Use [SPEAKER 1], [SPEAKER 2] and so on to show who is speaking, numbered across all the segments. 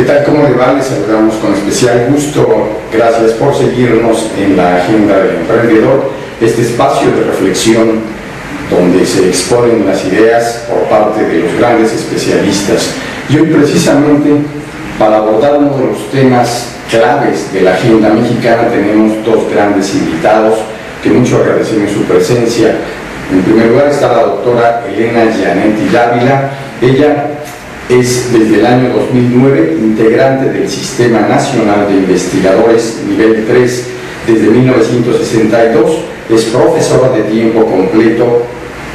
[SPEAKER 1] ¿Qué tal? ¿Cómo le va? Les saludamos con especial gusto. Gracias por seguirnos en la Agenda del Emprendedor, este espacio de reflexión donde se exponen las ideas por parte de los grandes especialistas. Y hoy precisamente, para abordar uno de los temas claves de la agenda mexicana, tenemos dos grandes invitados que mucho agradecemos su presencia. En primer lugar está la doctora Elena Gianetti Dávila. Ella es desde el año 2009 integrante del Sistema Nacional de Investigadores Nivel 3 desde 1962, es profesora de tiempo completo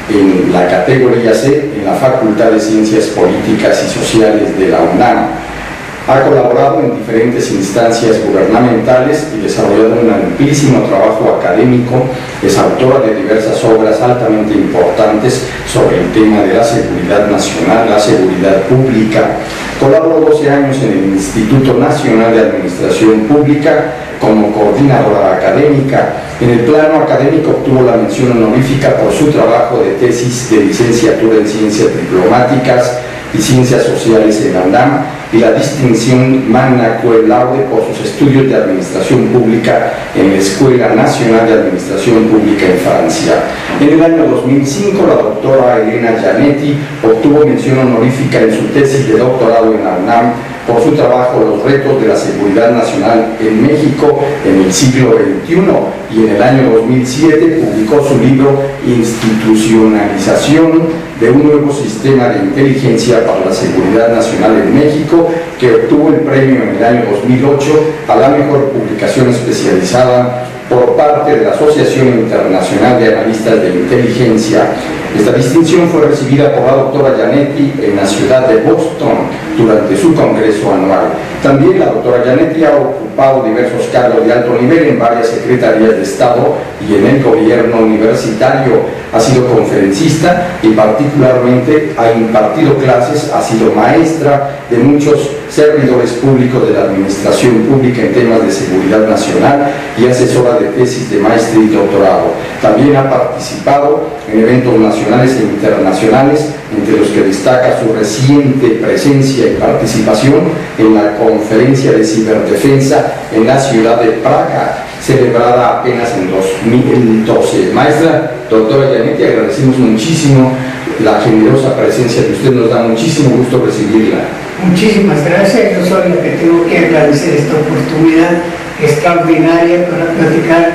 [SPEAKER 1] en la categoría C en la Facultad de Ciencias Políticas y Sociales de la UNAM. Ha colaborado en diferentes instancias gubernamentales y desarrollado un amplísimo trabajo académico. Es autora de diversas obras altamente importantes sobre el tema de la seguridad nacional, la seguridad pública. Colaboró 12 años en el Instituto Nacional de Administración Pública como coordinadora académica. En el plano académico obtuvo la mención honorífica por su trabajo de tesis de licenciatura en Ciencias Diplomáticas y Ciencias Sociales en la UNAM y la distinción magna cum laude por sus estudios de Administración Pública en la Escuela Nacional de Administración Pública en Francia. En el año 2005, la doctora Elena Gianetti obtuvo mención honorífica en su tesis de doctorado en la UNAM por su trabajo Los retos de la seguridad nacional en México en el siglo XXI, y en el año 2007 publicó su libro Institucionalización de un nuevo sistema de inteligencia para la seguridad nacional en México, que obtuvo el premio en el año 2008 a la mejor publicación especializada por parte de la Asociación Internacional de Analistas de Inteligencia. Esta distinción fue recibida por la doctora Gianetti en la ciudad de Boston durante su congreso anual. También la doctora Gianetti ha ocupado diversos cargos de alto nivel en varias secretarías de Estado y en el gobierno universitario. Ha sido conferencista y particularmente ha impartido clases, ha sido maestra de muchos servidores públicos de la administración pública en temas de seguridad nacional y asesora de tesis de maestría y doctorado. También ha participado en eventos nacionales e internacionales, entre los que destaca su reciente presencia y participación en la Conferencia de Ciberdefensa en la ciudad de Praga, celebrada apenas en 2012. Maestra, doctora Gianetti, agradecemos muchísimo la generosa presencia que usted nos da, muchísimo gusto recibirla.
[SPEAKER 2] Muchísimas gracias, yo soy la que tengo que agradecer esta oportunidad extraordinaria para platicar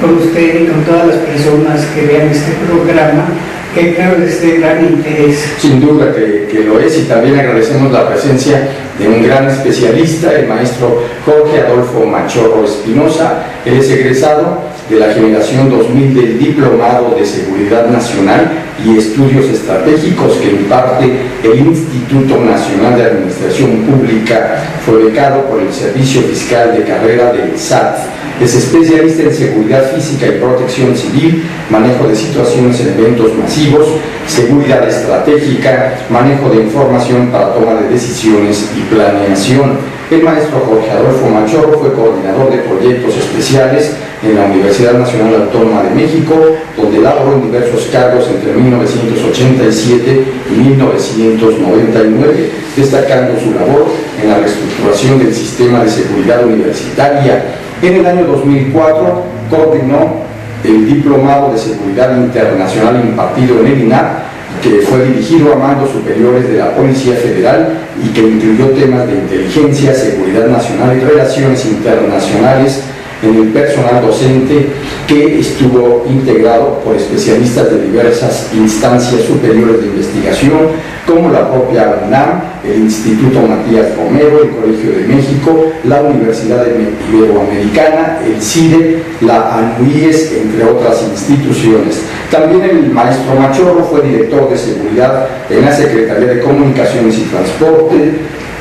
[SPEAKER 2] con usted y con todas las personas que vean este programa, que creo que es de gran interés.
[SPEAKER 1] Sin duda que lo es, y también agradecemos la presencia de un gran especialista, el maestro Jorge Adolfo Machorro Espinosa. Él es egresado de la generación 2000 del Diplomado de Seguridad Nacional y Estudios Estratégicos que imparte el Instituto Nacional de Administración Pública. Fue becado por el Servicio Fiscal de Carrera del SAT. Es especialista en seguridad física y protección civil, manejo de situaciones en eventos masivos, seguridad estratégica, manejo de información para toma de decisiones y planeación. El maestro Jorge Adolfo Machorro fue coordinador de proyectos especiales en la Universidad Nacional Autónoma de México, donde laboró en diversos cargos entre 1987 y 1999, destacando su labor en la reestructuración del sistema de seguridad universitaria. En el año 2004 coordinó el Diplomado de Seguridad Internacional impartido en el INAH, que fue dirigido a mandos superiores de la Policía Federal y que incluyó temas de inteligencia, seguridad nacional y relaciones internacionales en el personal docente, que estuvo integrado por especialistas de diversas instancias superiores de investigación, como la propia UNAM, el Instituto Matías Romero, el Colegio de México, la Universidad Iberoamericana, el CIDE, la ANUIES, entre otras instituciones. También el maestro Machorro fue director de seguridad en la Secretaría de Comunicaciones y Transporte,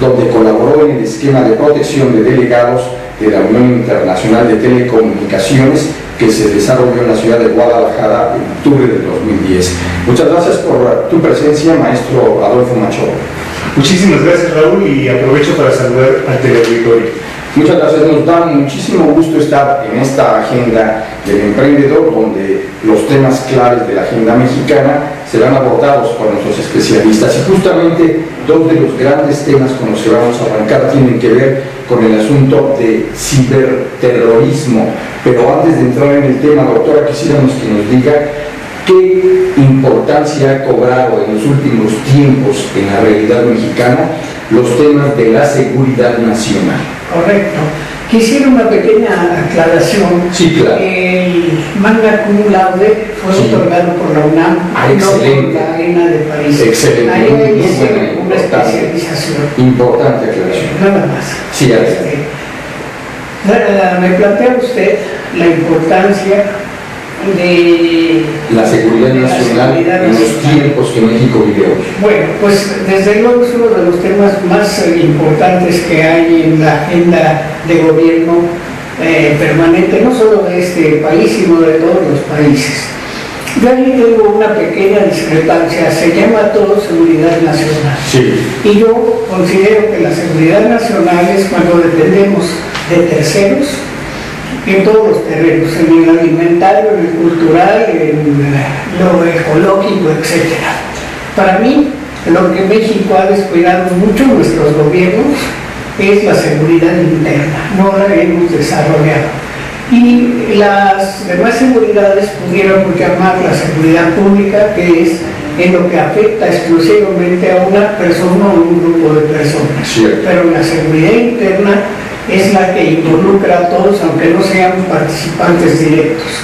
[SPEAKER 1] donde colaboró en el esquema de protección de delegados de la Unión Internacional de Telecomunicaciones, que se desarrolló en la ciudad de Guadalajara en octubre del 2010. Muchas gracias por tu presencia, maestro Adolfo Machorro.
[SPEAKER 3] Muchísimas gracias, Raúl, y aprovecho para saludar al teleauditorio.
[SPEAKER 1] Muchas gracias, nos da muchísimo gusto estar en esta agenda del emprendedor, donde los temas claves de la agenda mexicana serán abordados por nuestros especialistas, y justamente dos de los grandes temas con los que vamos a arrancar tienen que ver con el asunto de ciberterrorismo. Pero antes de entrar en el tema, doctora, quisiéramos que nos diga qué importancia ha cobrado en los últimos tiempos en la realidad mexicana los temas de la seguridad nacional.
[SPEAKER 2] Correcto. Quisiera una pequeña aclaración.
[SPEAKER 1] Sí, claro.
[SPEAKER 2] El magna cum laude fue otorgado por la UNAM, no por la ENA de París.
[SPEAKER 1] Excelente.
[SPEAKER 2] Ahí hice una especialización.
[SPEAKER 1] Importante aclaración.
[SPEAKER 2] Nada más.
[SPEAKER 1] Sí,
[SPEAKER 2] me plantea usted la importancia de
[SPEAKER 1] la seguridad nacional en los tiempos que México vive hoy.
[SPEAKER 2] Bueno, pues desde luego es uno de los temas más importantes que hay en la agenda de gobierno permanente, no solo de este país, sino de todos los países. Yo ahí tengo una pequeña discrepancia, se llama todo seguridad nacional.
[SPEAKER 1] Sí.
[SPEAKER 2] Y yo considero que la seguridad nacional es cuando dependemos de terceros, en todos los terrenos, en el alimentario, en el cultural, en lo ecológico, etc. Para mí, lo que México ha descuidado mucho en nuestros gobiernos es la seguridad interna, no la hemos desarrollado. Y las demás seguridades pudiéramos llamar la seguridad pública, que es en lo que afecta exclusivamente a una persona o un grupo de personas.
[SPEAKER 1] Cierto.
[SPEAKER 2] Pero la seguridad interna es la que involucra a todos, aunque no sean participantes directos,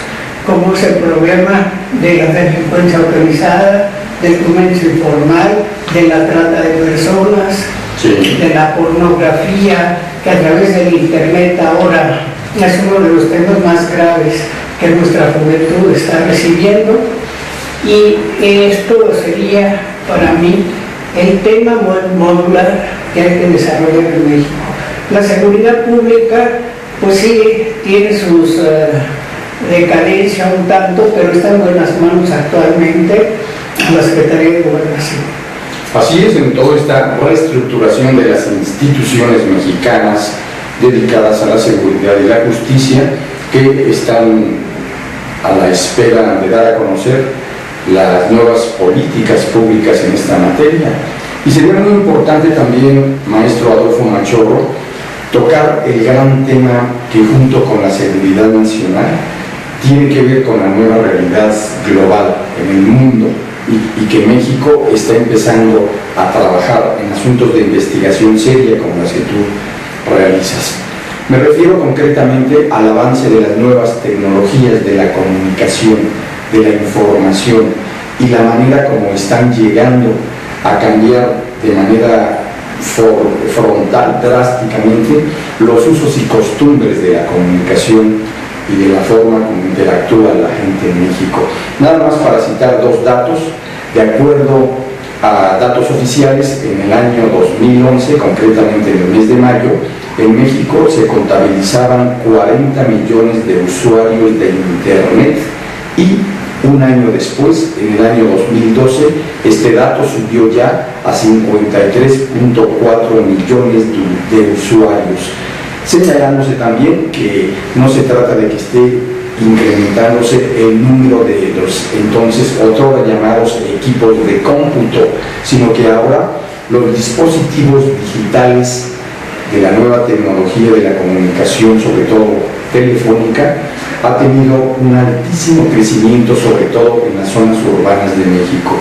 [SPEAKER 2] como es el problema de la delincuencia organizada, del comercio informal, de la trata de personas, sí, de la pornografía, que a través del internet ahora es uno de los temas más graves que nuestra juventud está recibiendo. Y esto sería para mí el tema modular que hay que desarrollar en México. La seguridad pública, pues sí, tiene sus decadencia un tanto, pero está en buenas manos actualmente la Secretaría de Gobernación.
[SPEAKER 1] Así es, en toda esta reestructuración de las instituciones mexicanas dedicadas a la seguridad y la justicia, que están a la espera de dar a conocer las nuevas políticas públicas en esta materia. Y sería muy importante también, maestro Adolfo Machorro, tocar el gran tema que junto con la seguridad nacional tiene que ver con la nueva realidad global en el mundo y que México está empezando a trabajar en asuntos de investigación seria como las que tú realizas. Me refiero concretamente al avance de las nuevas tecnologías de la comunicación, de la información y la manera como están llegando a cambiar de manera frontal, drásticamente, los usos y costumbres de la comunicación y de la forma como interactúa la gente en México. Nada más para citar dos datos, de acuerdo a datos oficiales, en el año 2011, concretamente en el mes de mayo, en México se contabilizaban 40 millones de usuarios de Internet y un año después, en el año 2012, este dato subió ya a 53.4 millones de usuarios. Señalándose también que no se trata de que esté incrementándose el número de los entonces otrora llamados equipos de cómputo, sino que ahora los dispositivos digitales de la nueva tecnología de la comunicación, sobre todo telefónica, ha tenido un altísimo crecimiento, sobre todo en las zonas urbanas de México.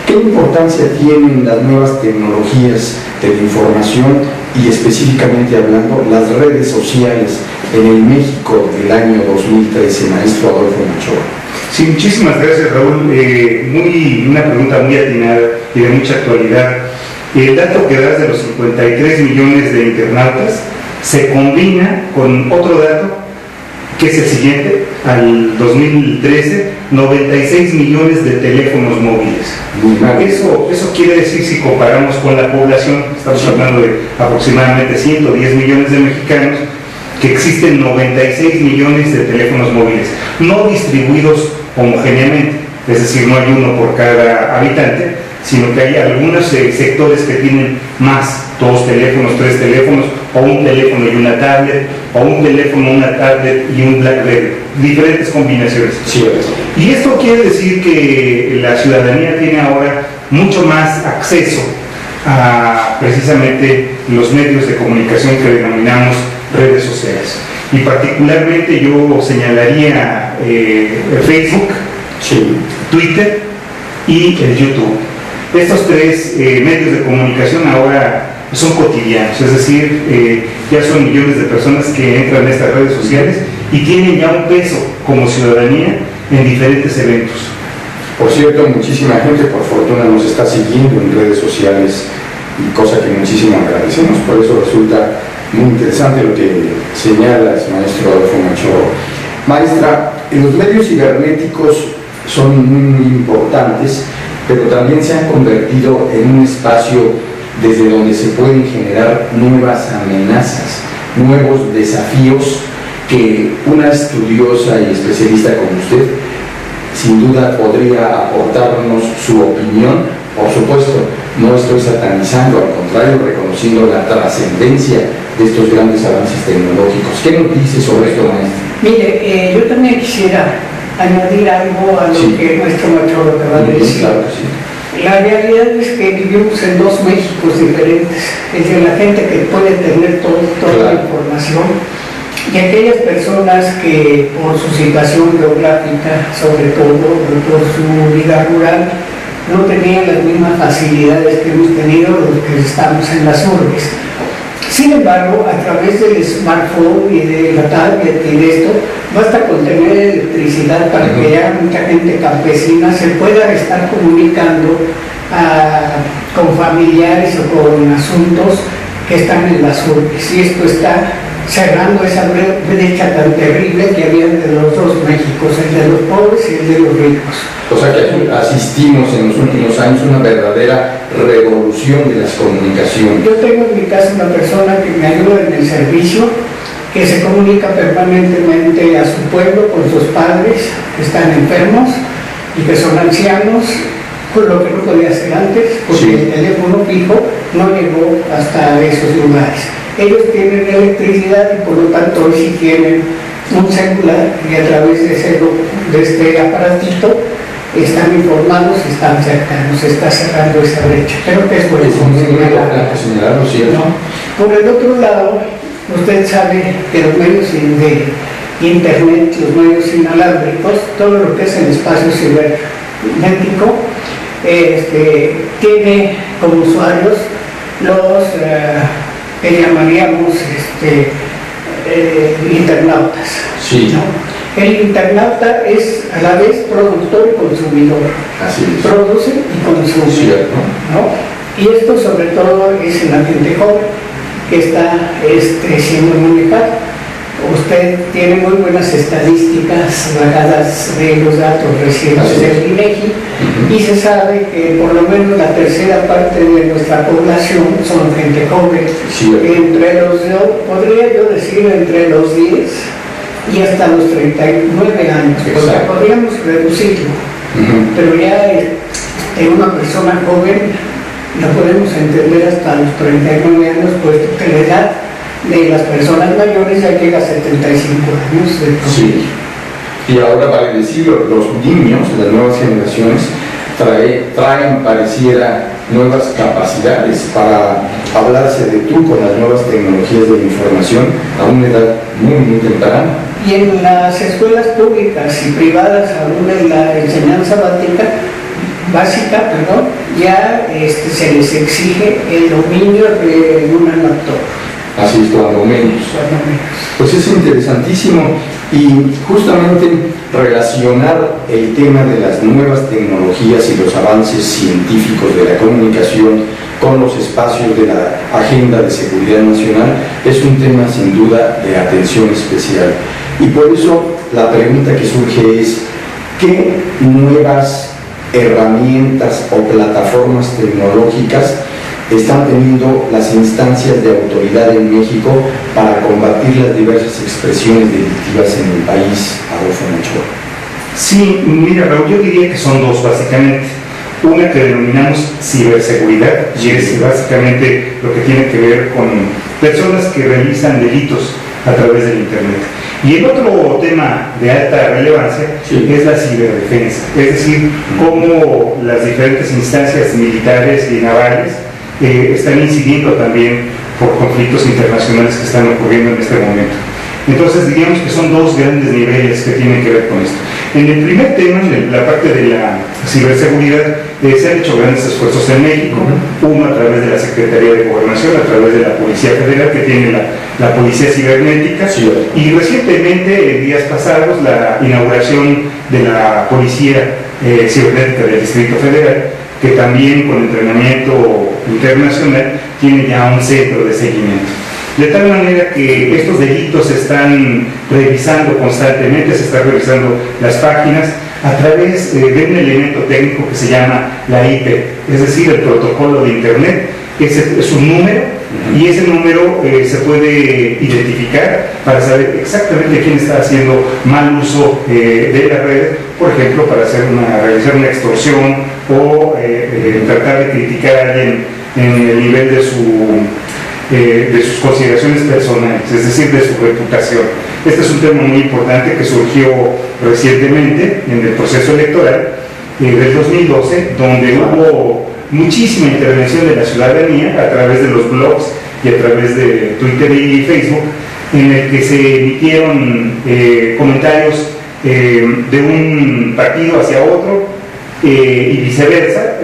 [SPEAKER 1] ¿Qué importancia tienen las nuevas tecnologías de la información y específicamente hablando las redes sociales en el México del año 2013, maestro Adolfo Machorro?
[SPEAKER 3] Sí, muchísimas gracias, Raúl. Una pregunta muy atinada y de mucha actualidad. El dato que das de los 53 millones de internautas se combina con otro dato que es el siguiente: al 2013, 96 millones de teléfonos móviles. Eso quiere decir, si comparamos con la población, estamos hablando de aproximadamente 110 millones de mexicanos, que existen 96 millones de teléfonos móviles, no distribuidos homogéneamente, es decir, no hay uno por cada habitante, sino que hay algunos sectores que tienen más, 2 teléfonos, 3 teléfonos, o un teléfono y una tablet, o un teléfono, una tablet y un BlackBerry, diferentes combinaciones.
[SPEAKER 1] Sí.
[SPEAKER 3] Y esto quiere decir que la ciudadanía tiene ahora mucho más acceso a precisamente los medios de comunicación que denominamos redes sociales. Y particularmente yo señalaría Facebook,
[SPEAKER 1] Sí.
[SPEAKER 3] Twitter y el YouTube. Estos tres medios de comunicación ahora son cotidianos, es decir, ya son millones de personas que entran en estas redes sociales y tienen ya un peso como ciudadanía en diferentes eventos.
[SPEAKER 1] Por cierto, muchísima gente por fortuna nos está siguiendo en redes sociales, y cosa que muchísimo agradecemos. Por eso resulta muy interesante lo que señalas, maestro Adolfo Machorro. Maestra, los medios cibernéticos son muy importantes, pero también se han convertido en un espacio desde donde se pueden generar nuevas amenazas, nuevos desafíos que una estudiosa y especialista como usted sin duda podría aportarnos su opinión. Por supuesto, no estoy satanizando, al contrario, reconociendo la trascendencia de estos grandes avances tecnológicos. ¿Qué nos dice sobre esto, maestro?
[SPEAKER 2] Mire, yo también quisiera añadir algo a lo
[SPEAKER 1] Sí.
[SPEAKER 2] que nuestro Machorro acaba de decir.
[SPEAKER 1] Claro que sí.
[SPEAKER 2] La realidad es que vivimos en dos Méxicos diferentes, es de la gente que puede tener toda la
[SPEAKER 1] Claro.
[SPEAKER 2] información y aquellas personas que por su situación geográfica, sobre todo por su vida rural, no tenían las mismas facilidades que hemos tenido los que estamos en las urbes. Sin embargo, a través del smartphone y de la tablet y de esto, basta con tener electricidad para que ya mucha gente campesina se pueda estar comunicando con familiares o con asuntos que están en las urbes. Y esto está cerrando esa brecha tan terrible que había entre los dos Méxicos, el de los pobres y el de los ricos.
[SPEAKER 1] O sea que aquí asistimos en los últimos años a una verdadera revolución de las comunicaciones.
[SPEAKER 2] Yo tengo en mi casa una persona que me ayuda en el servicio, que se comunica permanentemente a su pueblo con sus padres que están enfermos y que son ancianos, con lo que no podía hacer antes, porque
[SPEAKER 1] Sí.
[SPEAKER 2] el teléfono fijo no llegó hasta esos lugares. Ellos tienen electricidad y por lo tanto hoy sí tienen un celular y a través de este aparatito están informados, están cercanos, se está cerrando esa brecha. Creo que es bueno
[SPEAKER 1] Es muy
[SPEAKER 2] señalarlo.
[SPEAKER 1] importante señalarlo, ¿cierto?
[SPEAKER 2] ¿No? Por el otro lado, usted sabe que los medios de internet, los medios inalámbricos, todo lo que es el espacio cibernético, tiene como usuarios los que llamaríamos internautas.
[SPEAKER 1] Sí.
[SPEAKER 2] ¿No? El internauta es a la vez productor y consumidor.
[SPEAKER 1] Así es.
[SPEAKER 2] Produce y consume.
[SPEAKER 1] Cierto.
[SPEAKER 2] ¿No? Y esto sobre todo es en la gente joven que está siendo manejada. Usted tiene muy buenas estadísticas basadas de los datos recientes del INEGI y se sabe que por lo menos la tercera parte de nuestra población son gente joven.
[SPEAKER 1] Sí.
[SPEAKER 2] Entre los, podría yo decir, entre los 10 y hasta los 39 años, porque
[SPEAKER 1] Exacto.
[SPEAKER 2] podríamos reducirlo. Pero ya en una persona joven la podemos entender hasta los 39 años, puesto que la edad de las personas mayores ya llega a 75 años.
[SPEAKER 1] Sí. Y ahora, vale decirlo, los niños, las nuevas generaciones, traen, pareciera, nuevas capacidades para hablarse de tú con las nuevas tecnologías de la información a una edad muy, muy temprana.
[SPEAKER 2] Y en las escuelas públicas y privadas, aún en la enseñanza básica, ya se les exige el dominio de una laptop.
[SPEAKER 1] Así es, cuando menos. Pues es interesantísimo y justamente relacionar el tema de las nuevas tecnologías y los avances científicos de la comunicación con los espacios de la agenda de seguridad nacional es un tema sin duda de atención especial. Y por eso la pregunta que surge es, ¿qué nuevas herramientas o plataformas tecnológicas están teniendo las instancias de autoridad en México para combatir las diversas expresiones delictivas en el país, Adolfo Machorro?
[SPEAKER 3] Sí, mira, Raúl, yo diría que son dos básicamente. Una que denominamos ciberseguridad, y es básicamente lo que tiene que ver con personas que realizan delitos a través del Internet. Y el otro tema de alta relevancia es la ciberdefensa, es decir, cómo las diferentes instancias militares y navales están incidiendo también por conflictos internacionales que están ocurriendo en este momento. Entonces diríamos que son dos grandes niveles que tienen que ver con esto. En el primer tema, en la parte de la ciberseguridad, se han hecho grandes esfuerzos en México, uno a través de la Secretaría de Gobernación, a través de la Policía Federal, que tiene la Policía Cibernética, sí, y recientemente, en días pasados, la inauguración de la Policía Cibernética del Distrito Federal, que también con entrenamiento internacional tiene ya un centro de seguimiento. De tal manera que estos delitos se están revisando constantemente, se están revisando las páginas a través de un elemento técnico que se llama la IP, es decir, el protocolo de Internet. Ese es un número y ese número se puede identificar para saber exactamente quién está haciendo mal uso de la red, por ejemplo, para realizar una extorsión o tratar de criticar a alguien en el nivel de sus consideraciones personales, es decir, de su reputación. Este es un tema muy importante que surgió recientemente en el proceso electoral del 2012, donde hubo muchísima intervención de la ciudadanía a través de los blogs y a través de Twitter y Facebook, en el que se emitieron comentarios de un partido hacia otro y viceversa,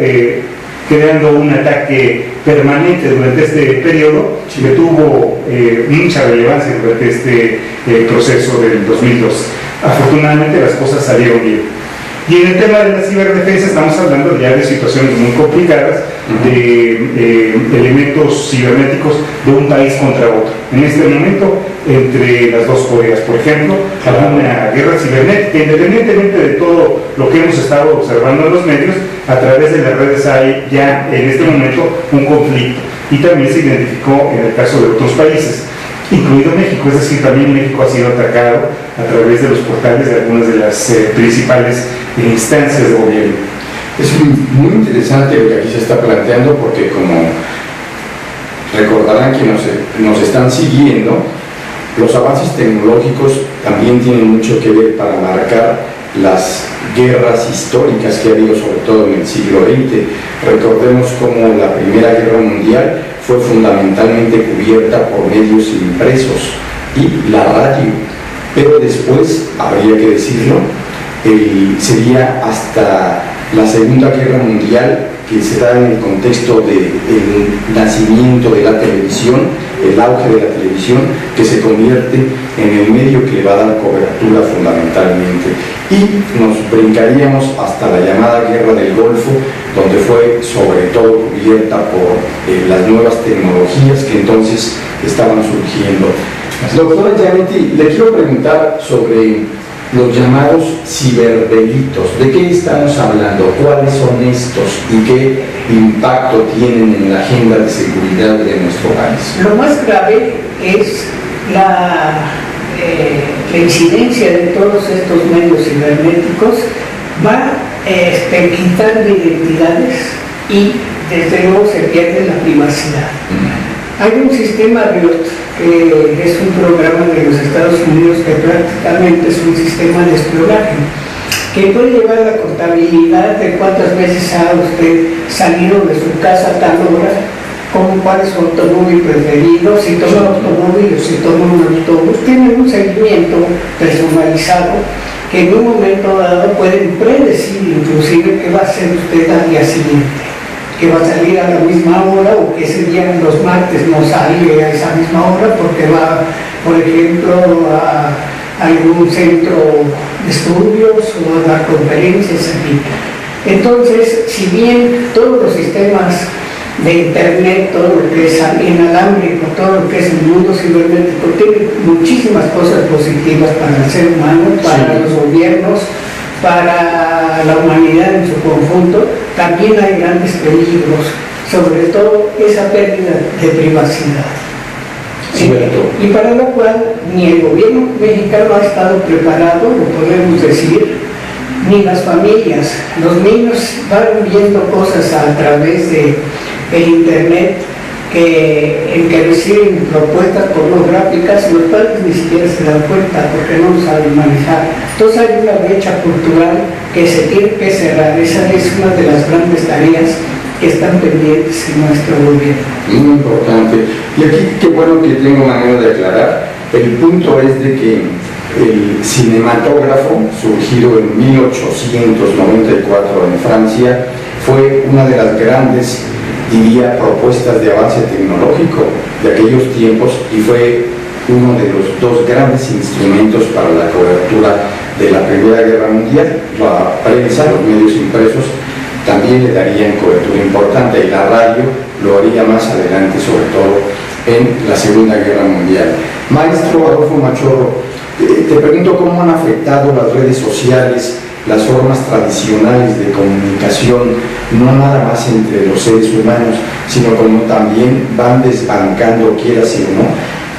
[SPEAKER 3] creando un ataque permanente durante este periodo, que tuvo mucha relevancia durante este proceso del 2012. Afortunadamente las cosas salieron bien. Y en el tema de la ciberdefensa estamos hablando ya de situaciones muy complicadas, de elementos cibernéticos de un país contra otro. En este momento, entre las dos Coreas, por ejemplo, hay una guerra cibernética, independientemente de todo lo que hemos estado observando en los medios, a través de las redes hay ya en este momento un conflicto. Y también se identificó en el caso de otros países, incluido México, es decir, también México ha sido atacado a través de los portales de algunas de las principales instancias de gobierno.
[SPEAKER 1] Es muy interesante lo que aquí se está planteando, porque como recordarán que nos están siguiendo, los avances tecnológicos también tienen mucho que ver para marcar las guerras históricas que ha habido, sobre todo en el siglo XX. Recordemos cómo la Primera Guerra Mundial fue fundamentalmente cubierta por medios impresos y la radio, pero después, habría que decirlo, sería hasta la Segunda Guerra Mundial, que se da en el contexto del nacimiento de la televisión, el auge de la televisión, que se convierte en el medio que le va a dar cobertura fundamentalmente. Y nos brincaríamos hasta la llamada Guerra del Golfo, donde fue sobre todo cubierta por las nuevas tecnologías que entonces estaban surgiendo. Doctora Giannetti, le quiero preguntar sobre los llamados ciberdelitos. ¿De qué estamos hablando? ¿Cuáles son estos y qué impacto tienen en la agenda de seguridad de nuestro país?
[SPEAKER 2] Lo más grave es la incidencia de todos estos medios cibernéticos. Va quitando identidades y desde luego se pierde la privacidad. Hay un sistema RIOT, que es un programa de los Estados Unidos que prácticamente es un sistema de espionaje, que puede llevar la contabilidad de cuántas veces ha usted salido de su casa a tal hora, cuál es su automóvil preferido, si toma automóvil o si toma un autobús. Tienen un seguimiento personalizado que en un momento dado pueden predecir inclusive qué va a hacer usted al día siguiente, que va a salir a la misma hora, o que ese día los martes no sale a esa misma hora porque va, por ejemplo, a algún centro de estudios o a dar conferencias aquí. Entonces, si bien todos los sistemas de Internet, todo lo que es inalámbrico, todo lo que es el mundo cibernético, tiene muchísimas cosas positivas para el ser humano, para los gobiernos, para la humanidad en su conjunto, también hay grandes peligros, sobre todo esa pérdida de privacidad. Y para lo cual ni el gobierno mexicano ha estado preparado, lo podemos decir, ni las familias. Los niños van viendo cosas a través de el Internet en que reciben propuestas pornográficas, y los padres ni siquiera se dan cuenta porque no lo saben manejar. Entonces hay una brecha cultural que se tiene que cerrar. Esa es una de las grandes tareas que están pendientes en nuestro gobierno.
[SPEAKER 1] Muy importante. Y aquí qué bueno que tengo manera de aclarar. El punto es de que el cinematógrafo, surgido en 1894 en Francia, fue una de las grandes, diría, propuestas de avance tecnológico de aquellos tiempos y fue uno de los dos grandes instrumentos para la cobertura de la Primera Guerra Mundial. La prensa, los medios impresos, también le darían cobertura importante y la radio lo haría más adelante, sobre todo en la Segunda Guerra Mundial. Maestro Adolfo Machorro, te pregunto cómo han afectado las redes sociales, las formas tradicionales de comunicación, no nada más entre los seres humanos, sino como también van desbancando, quiera sí o no,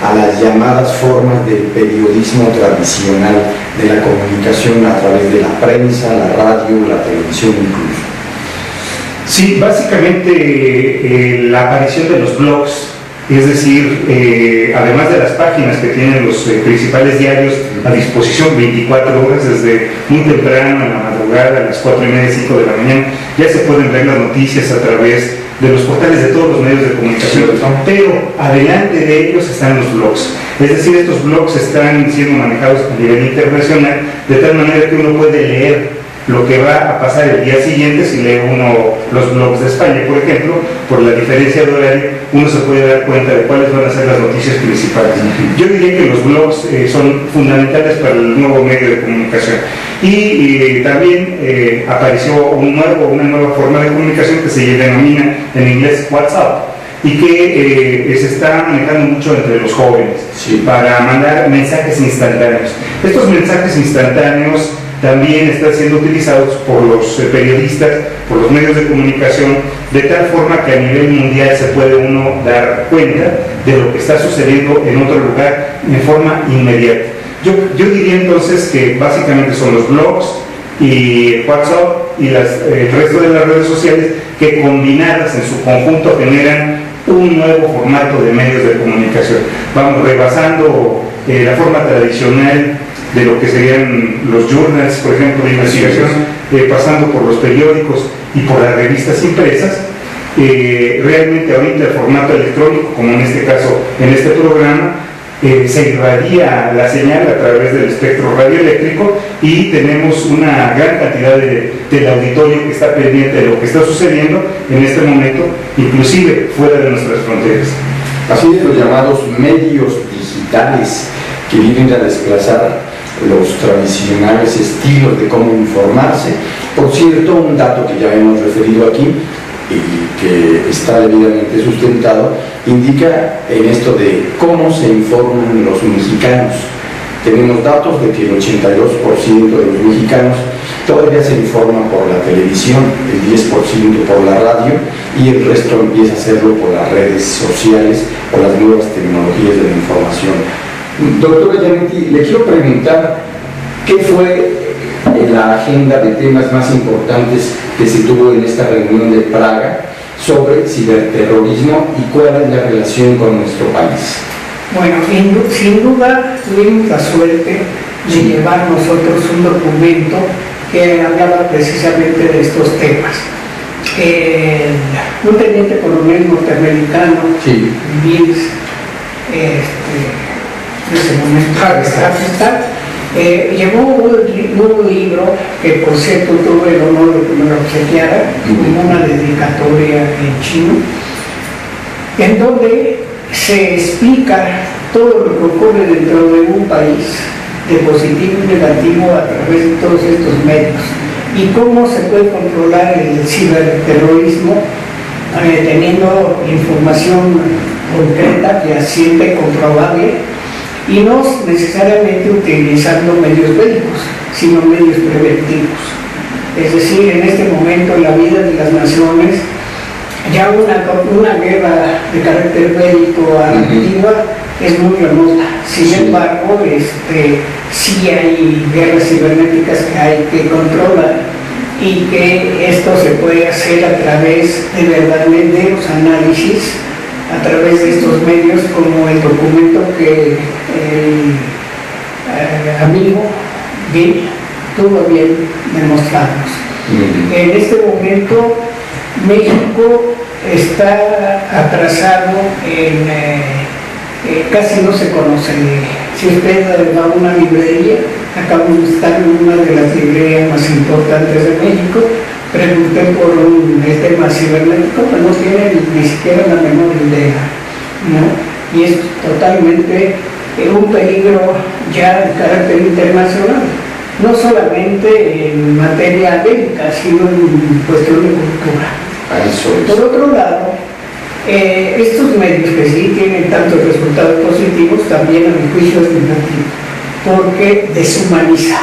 [SPEAKER 1] a las llamadas formas del periodismo tradicional, de la comunicación a través de la prensa, la radio, la televisión incluso.
[SPEAKER 3] Sí, básicamente la aparición de los blogs, es decir, además de las páginas que tienen los principales diarios a disposición 24 horas, desde muy temprano, en la madrugada, a las 4:30, 5 de la mañana, ya se pueden ver las noticias a través de los portales de todos los medios de comunicación, pero adelante de ellos están los blogs. Es decir, estos blogs están siendo manejados a nivel internacional, de tal manera que uno puede leer lo que va a pasar el día siguiente. Si lee uno los blogs de España, por ejemplo, por la diferencia de horario, uno se puede dar cuenta de cuáles van a ser las noticias principales. Yo diría que los blogs son fundamentales para el nuevo medio de comunicación. Y también apareció una nueva forma de comunicación que se denomina en inglés WhatsApp, y que se está manejando mucho entre los jóvenes,
[SPEAKER 1] sí,
[SPEAKER 3] para mandar mensajes instantáneos. Estos mensajes instantáneos también están siendo utilizados por los periodistas, por los medios de comunicación, de tal forma que a nivel mundial se puede uno dar cuenta de lo que está sucediendo en otro lugar en forma inmediata. Yo diría entonces que básicamente son los blogs y WhatsApp y el resto de las redes sociales que combinadas en su conjunto generan un nuevo formato de medios de comunicación. Vamos rebasando la forma tradicional de lo que serían los journals, por ejemplo, de investigación, pasando por los periódicos y por las revistas impresas. Realmente ahorita el formato electrónico, como en este caso, en este programa, se irradia la señal a través del espectro radioeléctrico y tenemos una gran cantidad del auditorio que está pendiente de lo que está sucediendo en este momento, inclusive fuera de nuestras fronteras.
[SPEAKER 1] Así es, los llamados medios digitales que vienen a desplazar los tradicionales estilos de cómo informarse. Por cierto, un dato que ya hemos referido aquí y que está debidamente sustentado, indica en esto de cómo se informan los mexicanos. Tenemos datos de que el 82% de los mexicanos todavía se informan por la televisión, el 10% por la radio y el resto empieza a hacerlo por las redes sociales o las nuevas tecnologías de la información. Doctora Giannetti, le quiero preguntar qué fue la agenda de temas más importantes que se tuvo en esta reunión de Praga sobre ciberterrorismo y cuál es la relación con nuestro país.
[SPEAKER 2] Bueno, sin duda tuvimos la suerte de llevar nosotros un documento que hablaba precisamente de estos temas. Un teniente coronel norteamericano,
[SPEAKER 1] sí,
[SPEAKER 2] Mills, en ese momento llevó un libro que, por cierto, tuve el honor de que me lo obsequiara, con una dedicatoria en chino, en donde se explica todo lo que ocurre dentro de un país, de positivo y negativo, a través de todos estos medios, y cómo se puede controlar el ciberterrorismo teniendo información concreta, fehaciente, comprobable, y no necesariamente utilizando medios bélicos, sino medios preventivos. Es decir, en este momento en la vida de las naciones, ya una guerra de carácter bélico antigua es muy remota. Sin embargo, sí hay guerras cibernéticas que hay que controlar y que esto se puede hacer a través de verdaderos análisis, a través de estos medios, como el documento que el amigo Bill tuvo bien demostrarnos. En este momento México está atrasado casi no se conoce. Si usted va a una librería, acabo de estar en una de las librerías más importantes de México, pregunté por un tema cibernético, pero no tienen ni siquiera la menor idea, ¿no? Y es totalmente un peligro ya de carácter internacional, no solamente en materia bélica, sino en cuestión de cultura. Por otro lado, estos medios que sí tienen tantos resultados positivos, también a mi juicio es negativo, porque deshumaniza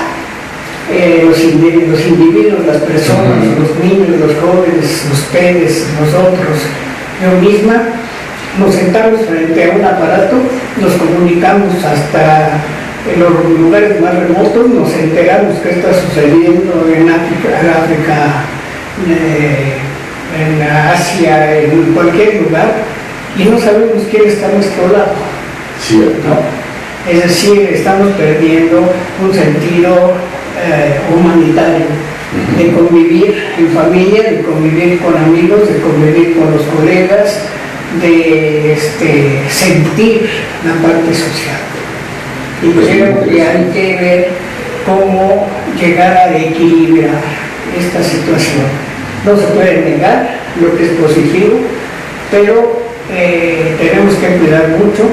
[SPEAKER 2] los individuos, las personas, los niños, los jóvenes, ustedes, nosotros, yo misma. Nos sentamos frente a un aparato, nos comunicamos hasta en los lugares más remotos, nos enteramos qué está sucediendo en África, en Asia, en cualquier lugar, y no sabemos quién está a nuestro lado.
[SPEAKER 1] Cierto.
[SPEAKER 2] ¿No? Es decir, estamos perdiendo un sentido humanitario, de convivir en familia, de convivir con amigos, de convivir con los colegas, de sentir la parte social. Y creo que hay que ver cómo llegar a equilibrar esta situación. No se puede negar lo que es positivo, pero tenemos que cuidar mucho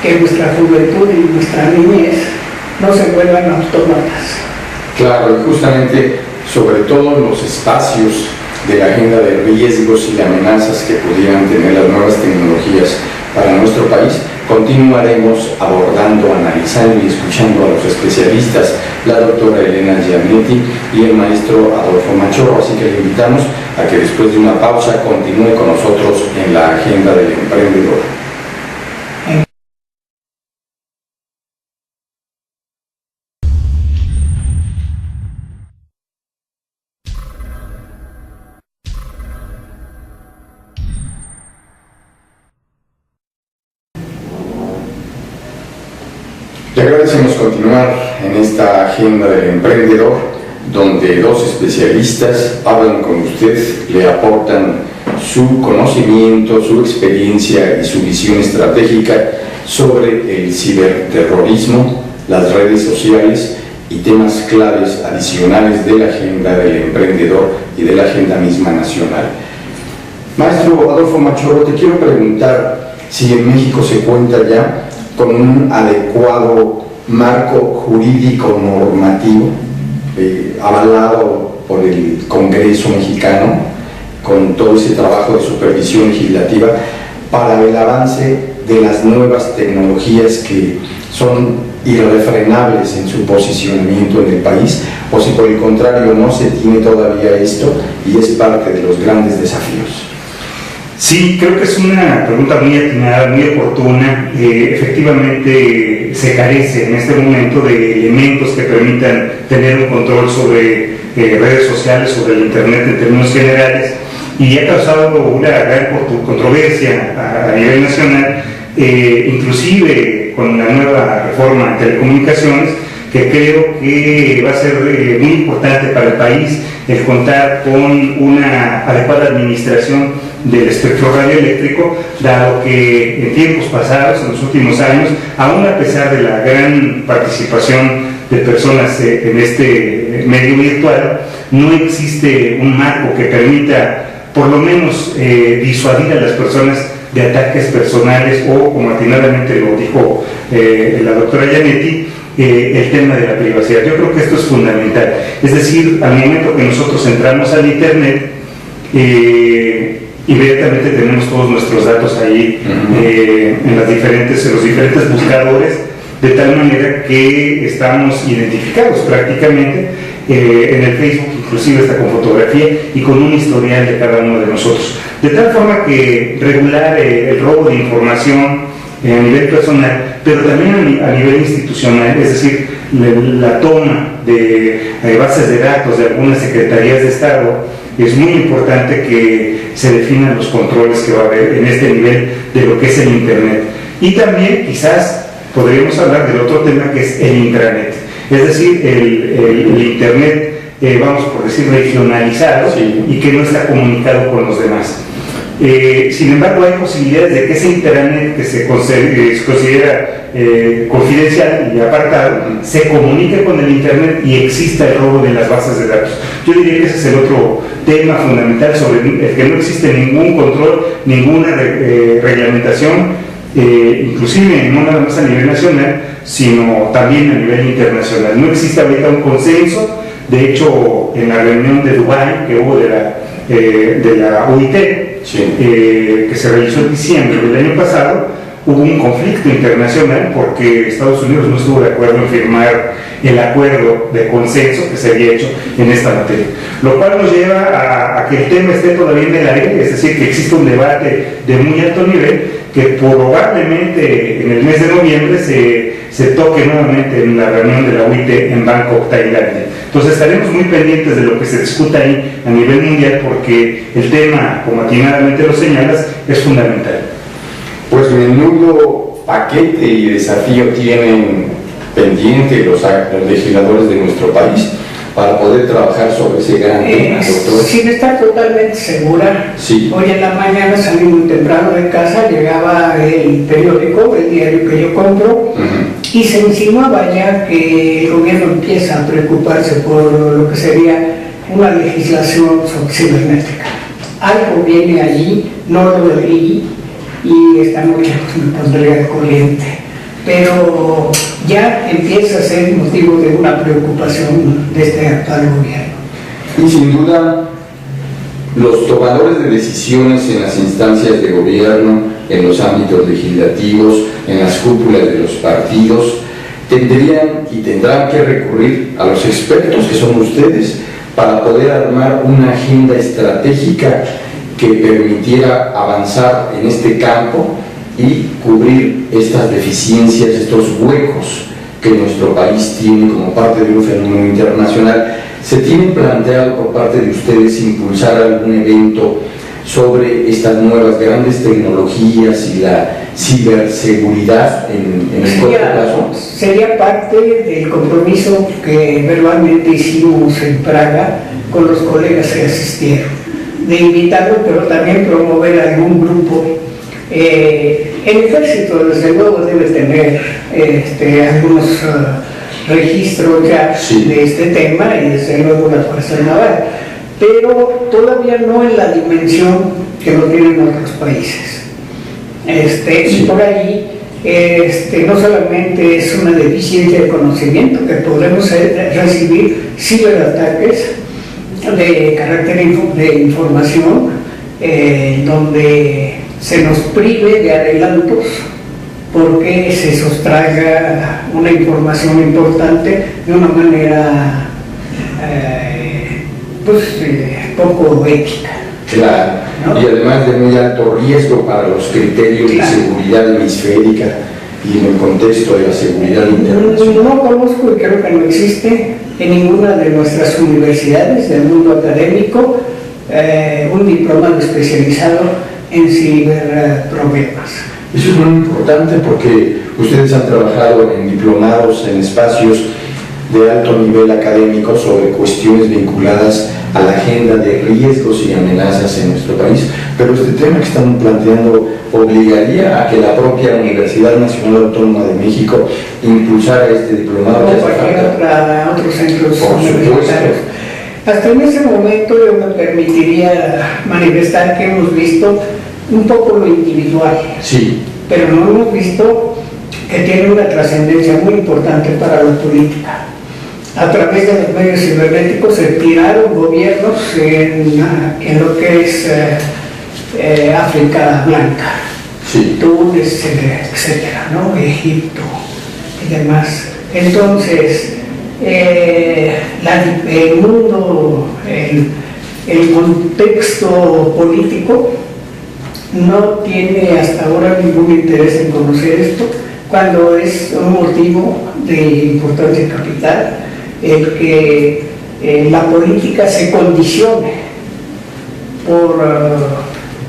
[SPEAKER 2] que nuestra juventud y nuestra niñez no se vuelvan autómatas.
[SPEAKER 1] Claro, y justamente sobre todo en los espacios de la agenda de riesgos y de amenazas que pudieran tener las nuevas tecnologías para nuestro país, continuaremos abordando, analizando y escuchando a los especialistas, la doctora Elena Giannetti y el maestro Adolfo Machorro, así que le invitamos a que después de una pausa continúe con nosotros en la agenda del emprendedor. Le agradecemos continuar en esta agenda del emprendedor, donde dos especialistas hablan con usted, le aportan su conocimiento, su experiencia y su visión estratégica sobre el ciberterrorismo, las redes sociales y temas claves adicionales de la agenda del emprendedor y de la agenda misma nacional. Maestro Adolfo Machorro, te quiero preguntar si en México se cuenta ya con un adecuado marco jurídico normativo avalado por el Congreso mexicano, con todo ese trabajo de supervisión legislativa para el avance de las nuevas tecnologías que son irrefrenables en su posicionamiento en el país, o si por el contrario no se tiene todavía esto y es parte de los grandes desafíos.
[SPEAKER 3] Sí, creo que es una pregunta muy atinada, muy oportuna. Efectivamente se carece en este momento de elementos que permitan tener un control sobre redes sociales, sobre el Internet en términos generales, y ha causado una gran controversia a nivel nacional, inclusive con la nueva reforma de telecomunicaciones, que creo que va a ser muy importante para el país el contar con una adecuada administración del espectro radioeléctrico, dado que en tiempos pasados, en los últimos años, aún a pesar de la gran participación de personas en este medio virtual, no existe un marco que permita por lo menos disuadir a las personas de ataques personales o, como atinadamente lo dijo la doctora Giannetti, el tema de la privacidad. Yo creo que esto es fundamental. Es decir, al momento que nosotros entramos al Internet, inmediatamente tenemos todos nuestros datos ahí en los diferentes buscadores, de tal manera que estamos identificados prácticamente. En el Facebook inclusive está con fotografía y con un historial de cada uno de nosotros, de tal forma que regular el robo de información a nivel personal, pero también a nivel institucional, es decir, la toma de bases de datos de algunas secretarías de Estado. Es muy importante que se definan los controles que va a haber en este nivel de lo que es el Internet. Y también quizás podríamos hablar del otro tema, que es el intranet. Es decir, el Internet vamos por decir, regionalizado, sí, y que no está comunicado con los demás. Sin embargo, hay posibilidades de que ese Intranet que se considera confidencial y apartado se comunique con el Internet y exista el robo de las bases de datos. Yo diría que ese es el otro tema fundamental sobre el que no existe ningún control, ninguna reglamentación, inclusive no nada más a nivel nacional, sino también a nivel internacional. No existe ahorita un consenso. De hecho, en la reunión de Dubái que hubo de la OIT, sí, que se realizó en diciembre del año pasado, hubo un conflicto internacional porque Estados Unidos no estuvo de acuerdo en firmar el acuerdo de consenso que se había hecho en esta materia, lo cual nos lleva a que el tema esté todavía en el aire, es decir, que existe un debate de muy alto nivel que probablemente en el mes de noviembre se toque nuevamente en la reunión de la OIT en Bangkok, Tailandia. Entonces estaremos muy pendientes de lo que se discuta ahí a nivel mundial porque el tema, como atinadamente lo señalas, es fundamental.
[SPEAKER 1] Pues menudo paquete y desafío tienen pendiente los legisladores de nuestro país para poder trabajar sobre ese gran tema, doctor.
[SPEAKER 2] Sin estar totalmente segura, sí. Hoy en la mañana salí muy temprano de casa, llegaba el periódico, el diario que yo compro, y se insinuaba ya que el gobierno empieza a preocuparse por lo que sería una legislación cibernética. Algo viene allí, no lo leí, y está muy lejos, me pondría al corriente. Pero ya empieza a ser motivo de una preocupación de este actual gobierno.
[SPEAKER 1] Y sin duda, los tomadores de decisiones en las instancias de gobierno, en los ámbitos legislativos, en las cúpulas de los partidos, tendrían y tendrán que recurrir a los expertos que son ustedes para poder armar una agenda estratégica que permitiera avanzar en este campo y cubrir estas deficiencias, estos huecos que nuestro país tiene como parte de un fenómeno internacional. ¿Se tiene planteado por parte de ustedes impulsar algún evento sobre estas nuevas grandes tecnologías y la ciberseguridad en el corto plazo?
[SPEAKER 2] Sería parte del compromiso que verbalmente hicimos en Praga con los colegas que asistieron, de invitarlo, pero también promover algún grupo. El ejército desde luego debe tener algunos registros ya, sí, de este tema, y desde luego la Fuerza Naval, pero todavía no en la dimensión que lo tienen otros países. Sí. Y por ahí no solamente es una deficiencia de conocimiento, que podemos recibir ciberataques de carácter de información, donde se nos prive de adelantos porque se sustraiga una información importante de una manera poco ética.
[SPEAKER 1] Claro, ¿no? Y además de muy alto riesgo para los criterios, claro, de seguridad hemisférica y en el contexto de la seguridad internacional.
[SPEAKER 2] No conozco y creo que no existe en ninguna de nuestras universidades del mundo académico un diplomado especializado en ciberproblemas.
[SPEAKER 1] Eso es muy importante porque ustedes han trabajado en diplomados en espacios de alto nivel académico sobre cuestiones vinculadas a la agenda de riesgos y amenazas en nuestro país, pero este tema que están planteando obligaría a que la propia Universidad Nacional Autónoma de México impulsara este diplomado.
[SPEAKER 2] O otros centros universitarios. Hasta en ese momento yo me permitiría manifestar que hemos visto un poco lo individual,
[SPEAKER 1] sí,
[SPEAKER 2] pero no hemos visto que tiene una trascendencia muy importante para la política. A través de los medios cibernéticos se tiraron gobiernos en lo que es África Blanca, sí, Túnez, etcétera, ¿no? Egipto y demás. Entonces, el mundo, el contexto político no tiene hasta ahora ningún interés en conocer esto, cuando es un motivo de importancia capital el que la política se condicione por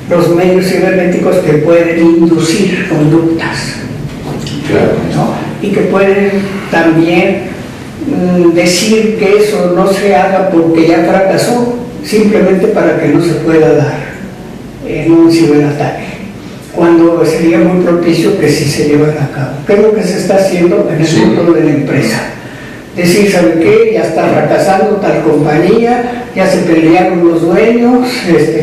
[SPEAKER 2] los medios cibernéticos que pueden inducir conductas,
[SPEAKER 1] claro,
[SPEAKER 2] ¿no? Y que pueden también decir que eso no se haga porque ya fracasó, simplemente para que no se pueda dar en un ciberataque, cuando sería muy propicio que sí se llevara a cabo. ¿Qué es lo que se está haciendo en el mundo de la empresa? Decir, ¿sabe qué? Ya está fracasando tal compañía, ya se pelearon los dueños,